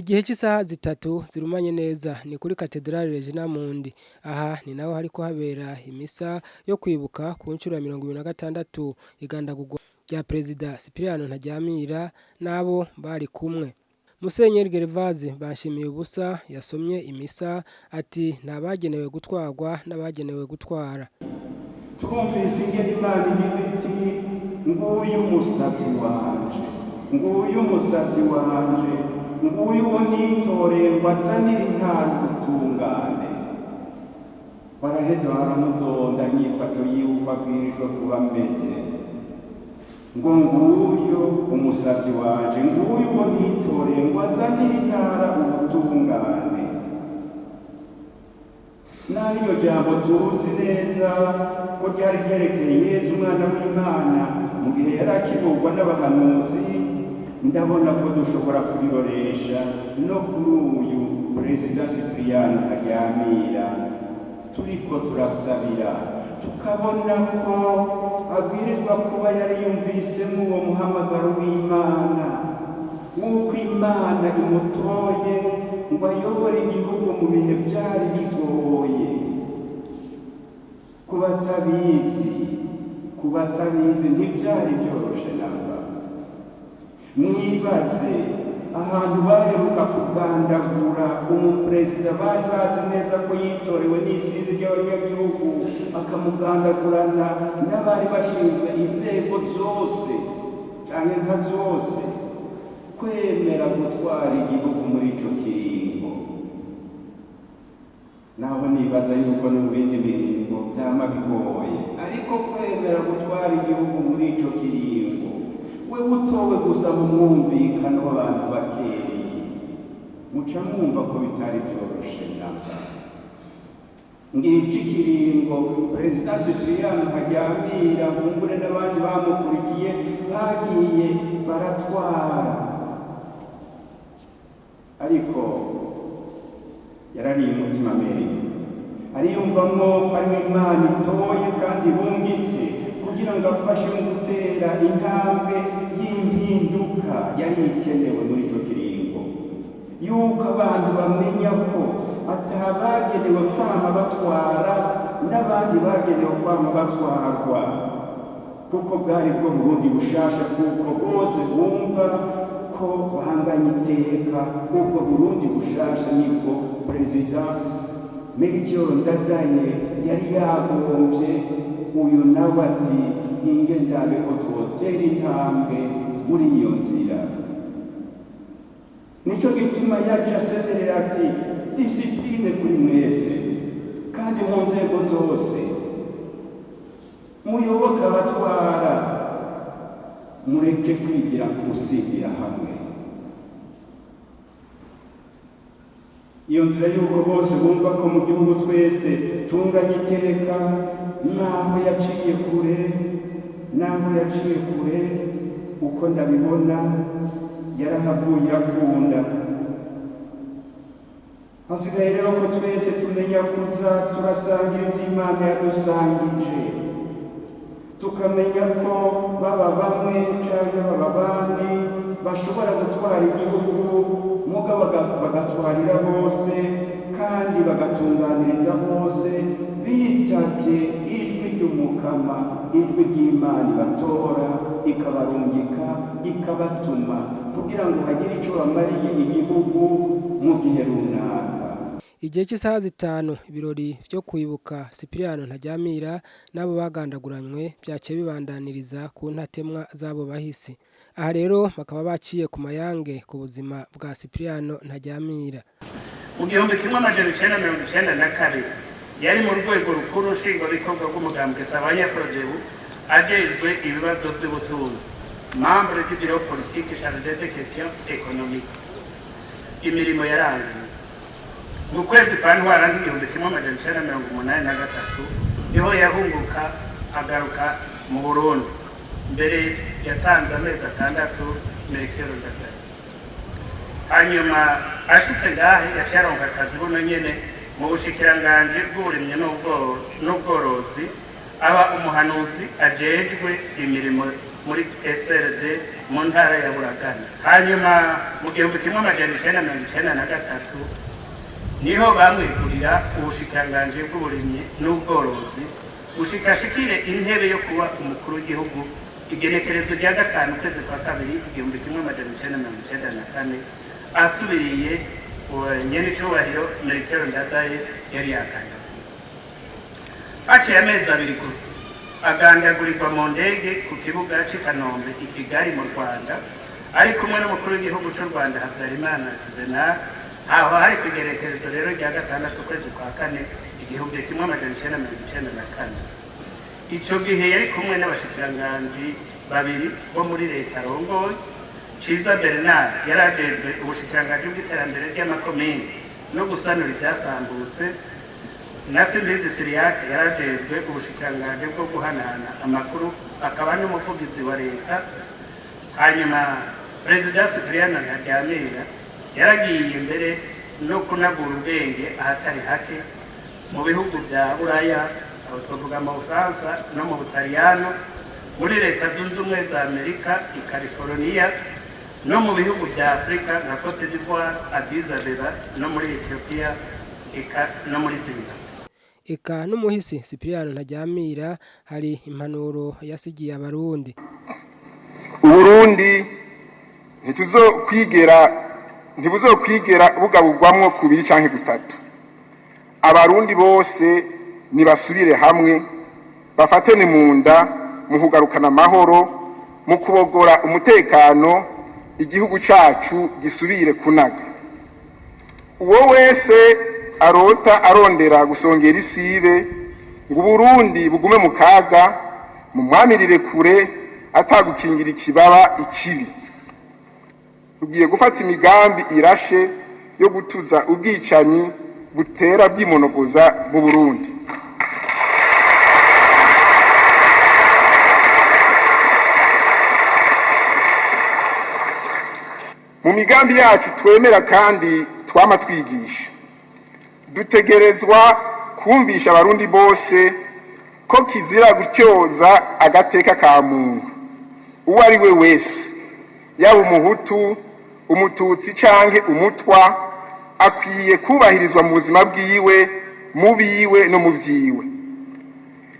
Igihe cy'isaha zitatu zirumanye neza ni kuri Katedrale Regina Mundi. Aha ni naho hariko habera imisa yo kwibuka ku ncuro ya 26 igandagurwa rya Perezida Cyprien Ntaryamira nabo bari kumwe. Musenyeri Gervaze Banshimiye ubusa yasomye imisa ati ntabagenewe gutwarwa n'abagenewe gutwara. Twumvise ingene Imana igize iti nguyu umusavyi wanje, nguyu umusavyi wanje, nguyu uwo nitoreye ngo azanire intara ubutungane. Baraheza baramudonda nyifato yiwe abwirijwe kuba ameze. Ngo nguyu umusavyi wanje, nguyu uwo nitoreye ngo azanire intara ubutungane. N'iryo jambo tuzi neza ko ryari ryerekeye Yezu umwana w'Imana mu gihe yari akiburwa n'abahanuzi. Ndabona ko dushobora kubiroresha no kuri uyu Perezida Cyprien Ntaryamira turiko turasabira, tukabona ko abwirizwa kuba yari yumvisemo uwo muhamagaro w'Imana, nk'uko Imana imutoye ngo ayobore igihugu mu bihe byari bigoye. Ku batabizi ntibyari byoroshe namba. Mwibaze ahantu baheruka kugandagura umuperezida bari bazi neza ko yitorewe n'isizi ry'abanyagihugu, akamugandagurana n'abari bashinzwe inzego zose canke nka zose, kwemera gutwara igihugu muri ico kiringo. Naho nibaza yuko no mu bindi biringo vyama bigoye, ariko kwemera gutwara igihugu muri ico kiringo, we utowe gusa mu mwumvikano w'abantu bakeyi, muca mwumva ko bitari vyoroshe namba. Ngiki kiringo Perezida Cyprien Ntaryamira Bumbure n'abandi bamukurikiye bagiye baratwara, ariko yarariye umutima meri, ariyumvamwo ko ari Imana itoye kandi ihungitse kugira ngo afashe mu gutera intambwe y'impinduka yari ikenewe muri ico kiringo, yuko abantu bamenya ko atabagenewe kwama batwara n'abandi bagenewe kwama batwarwa, kuko bwari bwo Burundi bushasha, kuko bose bumva ko bahanganye iteka. Ubwo Burundi bushasha nibwo Perezida Melchior Ndadaye yari yagombye. Uyu nawe ati inge ndabe ko twotera intambwe muri iyo nzira. Nico gituma yaje asemerera ati disipline kuri mwese kandi mu nzego zose, muyoboke abatwara, mureke kwigira kumusindira hamwe. Iyo nzira y'uko bose bumva ko mu gihugu twese tunganye iteka, naho yaciye kure, uko ndabibona yarahavuye akunda. Hasigaye rero ko twese tumenya kuza turasangira ivy'Imana yadusangije, tukamenya ko baba bamwe canke baba abandi bashobora gutwara igihugu, mugabo bagatwarira bose kandi bagatunganiriza bose, bitavye ijwi ry'umukama, ijwi ry'Imana ibatora, ikabarungika, ikabatuma kugira ngo hagire ico bamariye igihugu mu gihe runaka. Igihe cy'isaha zitanu ibirori vyo kwibuka Cyprien Ntaryamira nabo bagandaguranywe byace bibandaniriza ku ntatemwa zabo bahisi. Aha rero bakaba baciye ku mayange ku buzima bwa Cyprien Ntaryamira. Mu 1992 yari mu rwego rukuru nshingwabikorwa rw'umugambwe Sabanyaprojebu ajejwe ibibazo by'ubutunzi, membre du bureau politique chargé des questions économiques. Imirimo yarangiye mu kwezi kwa Ntwara 1983 niho yahunguka agaruka mu Burundi. Mbere yatanze amezi 6 Melchior Ndadaye. Hanyuma ashitse ngahe yaciye aronka akazi buno nyene mu bushikiranganji bw'uburimyi n'ubworozi, aba umuhanuzi ajejwe imirimo muri SRD mu ntara ya Buragana. Hanyuma mu 1993 niho bamwegurira ubushikiranganji bw'uburimyi n'ubworozi bushikashikire intebe yo kuba umukuru w'igihugu igenekerezo rya 5 ukwezi kwa kabiri 1994 asubiriye nyene cyubahiro Melchior Ndadaye yari yakanye. Haciye amezi abiri gusa agandagurirwa mu ndege ku kibuga cy'i Kanombe i Kigali mu Rwanda ari kumwe n'umukuru w'igihugu cy'u Rwanda Habyarimana Juvenal. Aho hari kugerekerezo rero rya 6 ukwezi kwa kane 1994. Ico gihe yari kumwe n'abashikiranganji babiri bo muri leta arongoye. Ciza Bernard yarajejwe ubushikiranganji bw'iterambere ry'amakomine no gusanura ivyasambutse, na Simbizi Siriake yarajejwe ubushikiranganji bwo guhanahana amakuru akaba n'umuvugizi wa leta. Hanyuma Perezida Cyprien Ntaryamira yaragiye imbere no kunagura ubwenge ahatari hake mu bihugu bya Buraya, aho twavuga mu Bufaransa no mu Butaliyano, muri leta zunze ubumwe za Amerika i California, no mu bihugu bya Afrika nka Cote d'Ivoire, Addis Abeba, no muri Ethiopia, eka no muri Zimbabwe. Eka n'umuhisi Cyprien Ntaryamira hari impanuro yasigiye abarundi. Uburundi ntibuzokwigera bugabugwamwo kubiri canke gutatu. Abarundi bose nibasubire hamwe, bafatane mu nda mu kugarukana amahoro, mu kubogora umutekano, igihugu cacu gisubire kunaga. Uwo wese arota arondera gusongera isibe ngo Burundi bugume mu kaga, mu mwamirire kure atagukingira ikibaba ikibi. Tugiye gufata imigambi irashe yo gutuza ubwicanyi butera bwimonogoza mu Burundi. Mu migambi yacu twemera kandi twama twigisha, dutegerezwa kumvisha abarundi bose ko kizira gutyoza agateka ka muntu uwo ari we wese, yaba umuhutu, umututsi canke umutwa, akwiye kubahirizwa mu buzima bwiwe, mu biwe no mu vyiwe.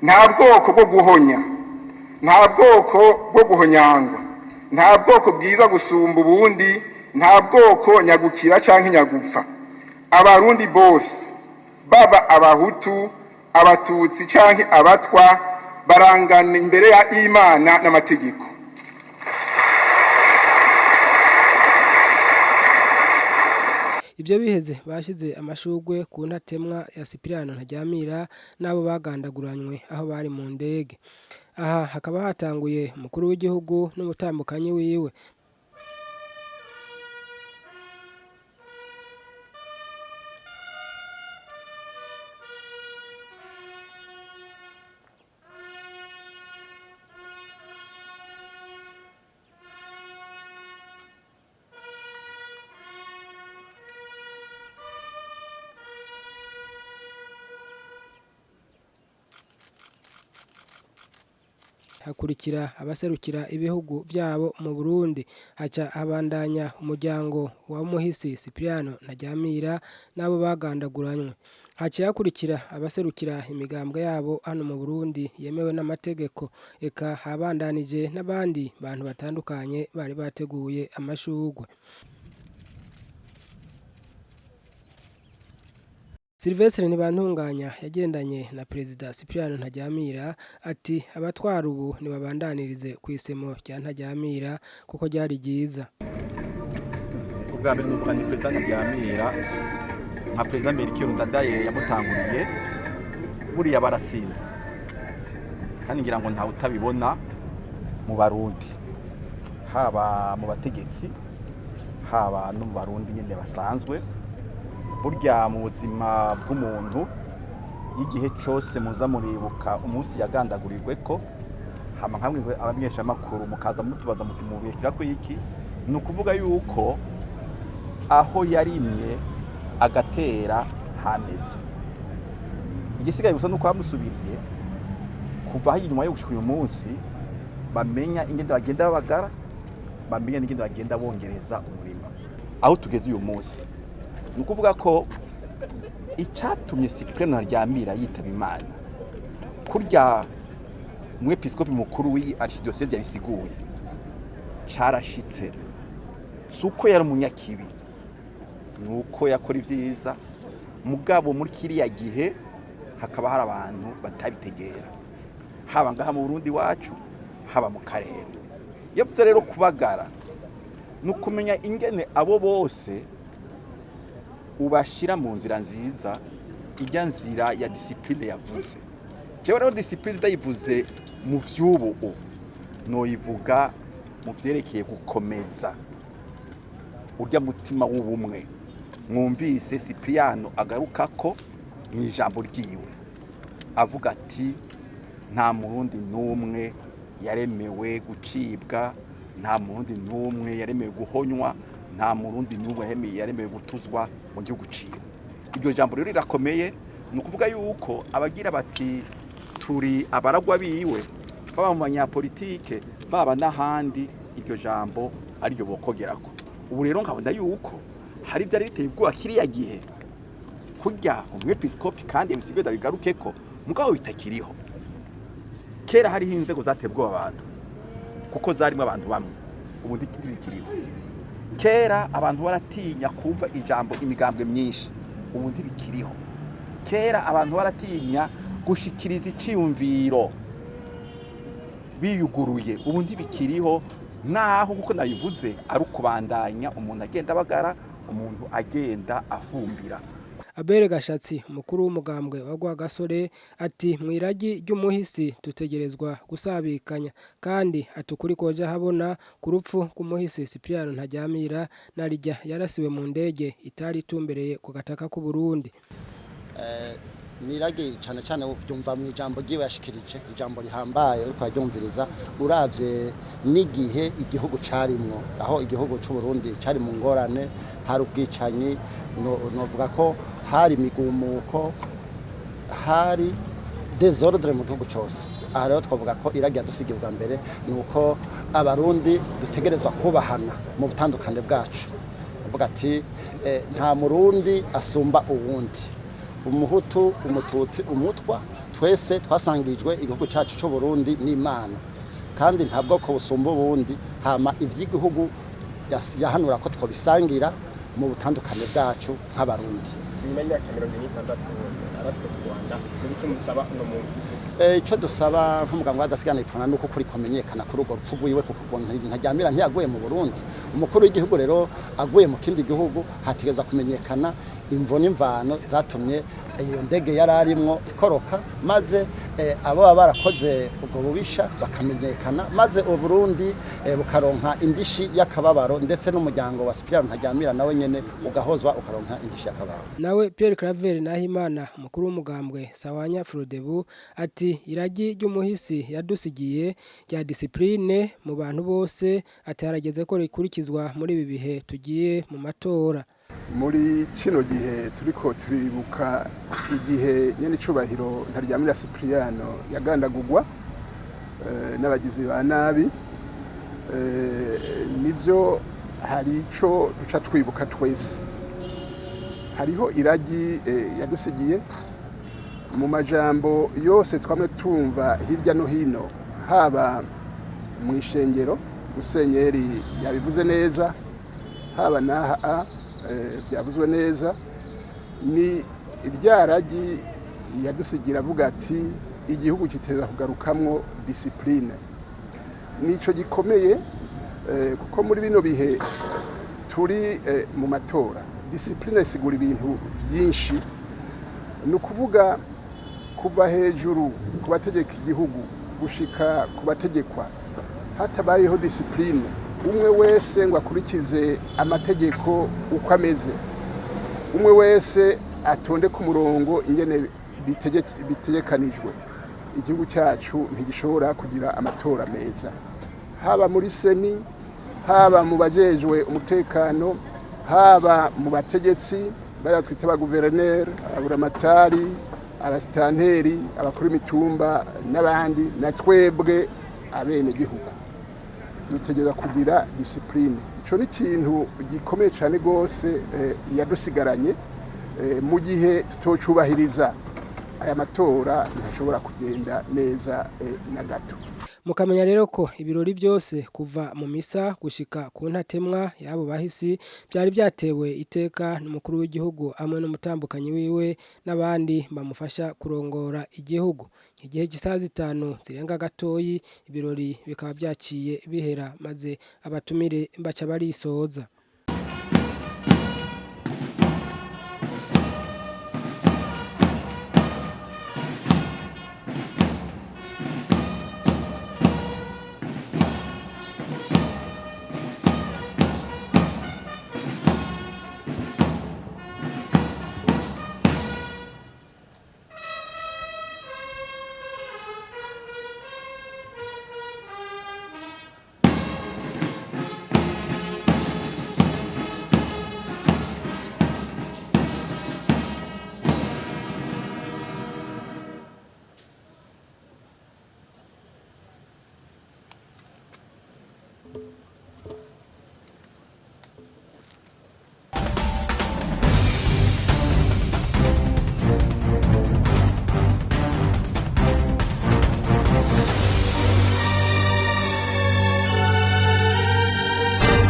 Nta bwoko bwo guhonya, nta bwoko bwo guhonyangwa, nta bwoko bwiza gusumba ubundi, nta bwoko nyagukira canke nyagupfa. Abarundi bose, baba abahutu, abatutsi canke abatwa, barangana imbere ya Imana n'amategeko. Ibyo biheze bashize amashugwe ku ntatemwa ya Cyprien Ntaryamira n'abo bagandaguranywe aho bari mu ndege. Aha hakaba hatanguye umukuru w'igihugu n'umutambukanyi wiwe. Hakurikira abaserukira ibihugu byabo mu Burundi, haca abandanya umuryango wa muhisi Cyprien Ntaryamira n'abo bagandaguranywe. Haciye hakurikira abaserukira imigambwe yabo hano mu Burundi yemewe n'amategeko, eka habandanije n'abandi bantu batandukanye bari bateguye amashugwe. Sylvestre Ntibantunganya yagendanye na Perezida Cyprien Ntaryamira ati abatwara ubu nibabandanirize ku isemo rya Ntaryamira kuko ryari ryiza. Ubwa mbere nuvuga ni Perezida Ntaryamira nka Perezida Melchior Ndadaye yamutanguriye, buriya baratsinze kandi ngira ngo ntawe utabibona mu Barundi, haba mu bategetsi haba no mu Barundi nyine basanzwe. Burya mu buzima bw'umuntu igihe cyose muza muribuka umunsi yagandagurirwe ko hama nkamwe abamenyesha makuru mukaza mutubaza muti mubikira ko iki, ni ukuvuga yuko aho yarimye agatera hameze. Igisigaye gusa nuko bamusubiriye kuva aho inyuma yo gushika uyu munsi bamenya ingene bagenda babagara, bamenya n'ingene bagenda bongereza umurima. Aho tugeze uyu munsi ni ukuvuga ko icyatumye Cyprien Ntaryamira yitaba Imana kurya umwepiskopi mukuru w'iyi archdiocese yabisiguye carashitse, suko yari umunyakibi, nuko yakora ivyiza, mugabo muri kiriya gihe hakaba hari abantu batabitegera, haba ngaha mu Burundi wacu, haba mu karere. Yavuze rero kubagara nukumenya ingene abo bose ubashira mu nzira nziza, ijya nzira ya discipline yavuze. Jewe rero discipline ndayivuze mu vy'ubu noyivuga mu vyerekeye gukomeza urya mutima w'ubumwe. Mwumvise Cypriano agaruka ko mu ijambo ryiwe avuga ati nta murundi n'umwe yaremewe gucibwa, nta murundi n'umwe yaremewe guhonywa, nta murundi n'umwe yaremewe gutuzwa mu gihugu ciwe. Iryo jambo rero rirakomeye, ni ukuvuga yuko abagira bati turi abaragwa biwe, baba mu banyapolitike baba n'ahandi, iryo jambo ariryo bokogerako. Ubu rero nkabona yuko hari byari biteye ubwoba kiriya gihe kurya umwepiskopi kandi yabisigaye dabigarukeko, mugabo bitakiriho. Kera hariho inzego zatebwa abantu kuko zarimo abantu bamwe, ubu ntibikiriho. Kera abantu baratinya kumva ijambo imigambwe myinshi, ubu ntibikiriho. Kera abantu baratinya gushikiriza iciyumviro biyuguruye, ubu ntibikiriho. Naho kuko nayivuze ari ukubandanya umuntu agenda bagara, umuntu agenda afumbira. Abere Gashatsi umukuru w'umugambwe wa Rwagasore ati mwiragi ry'umuhisi tutegerezwa gusabikanya, kandi atukuri koja habona ku rupfu rw'umuhisi Cyprien Ntaryamira narijya yarasiwe mu ndege itari itumbereye ku gataka k'u Burundi. Nirage cyane cyane byumva mu ijambo giwe yashikirije, ijambo rihambaye uko yaryumviriza, uravye n'igihe igihugu carimwo, aho igihugu cy'u Burundi cari mu ngorane, hari ubwicanyi, novuga ko hari migumuko, hari desordre mu gihugu cyose. Aha rero twavuga ko iragi yadusigiye bwa mbere nuko abarundi dutegerezwa kubahana mu butandukane bwacu. Uvuga ati nta murundi asumba uwundi, umuhutu, umututsi, umutwa, twese twasangijwe igihugu cyacu cy'u Burundi n'Imana, kandi nta bwoko busumba ubundi. Hama ivy'igihugu yahanura ko twobisangira mu butandukane bwacu nk'abarundi. Icyo dusaba nk'umuganga w'adasigana ipfana nuko kuri komenyekana kuri urwo rupfu rwiwe, kuko Ntaryamira ntiyaguye mu Burundi. Umukuru w'igihugu rero aguye mu kindi gihugu, hategerezwa kumenyekana imvo n'imvano zatumye iyo ndege yari arimwo ikoroka, maze abo baba barakoze ubwo bubisha bakamenyekana, maze u Burundi bukaronka indishi y'akababaro, ndetse n'umuryango wa Cyprien Ntaryamira nawe nyene ugahozwa ukaronka indishi y'akababaro. Nawe Pierre Claver Nahimana umukuru w'umugambwe Sawanya Frodebu ati iragi ry'umuhisi yadusigiye rya discipline mu bantu bose, atarageze ko rikurikizwa muri ibi bihe tugiye mu matora. Muri kino gihe turiko turibuka igihe nyene icubahiro Ntaryamira Cyprien yagandagurwa n'abagizi ba nabi, nivyo hari ico duca twibuka twese. Hariho iragi yadusigiye mu majambo yose twamwe tumva hirya no hino, haba mu ishengero Musenyeri yabivuze neza, haba naha vyavuzwe neza. Ni irya ragi yadusigira avuga ati igihugu kiteza kugarukamwo discipline. Nico gikomeye kuko muri bino bihe turi mu matora, discipline isigura ibintu vyinshi. Ni ukuvuga kuva hejuru ku bategeka igihugu gushika ku bategekwa, hatabayeho discipline, umwe wese ngo akurikize amategeko uko ameze, umwe wese atonde ku murongo ingene bitegekanijwe, igihugu cyacu ntigishobora kugira amatora meza. Haba muri seni, haba mu bajejwe umutekano, haba mu bategetsi bari twita ba guverineri, aburamatari, abasitanteri, abakuru imitumba n'abandi, na twebwe abenegihugu dutegereza kugira disipurine. Icyo ni ikintu gikomeye cyane rwose yadusigaranye mu gihe tutocubahiriza aya matora ntashobora kugenda neza na gato. Mukamenya rero ko ibirori byose kuva mu misa gushika ku ntatemwa yabo bahisi byari byatewe iteka n'umukuru w'igihugu amwe n'umutambukanyi wiwe n'abandi bamufasha kurongora igihugu. Igihe cy'isaha 5 zirenga gatoyi ibirori bikaba byaciye bihera maze abatumire baca barisoza.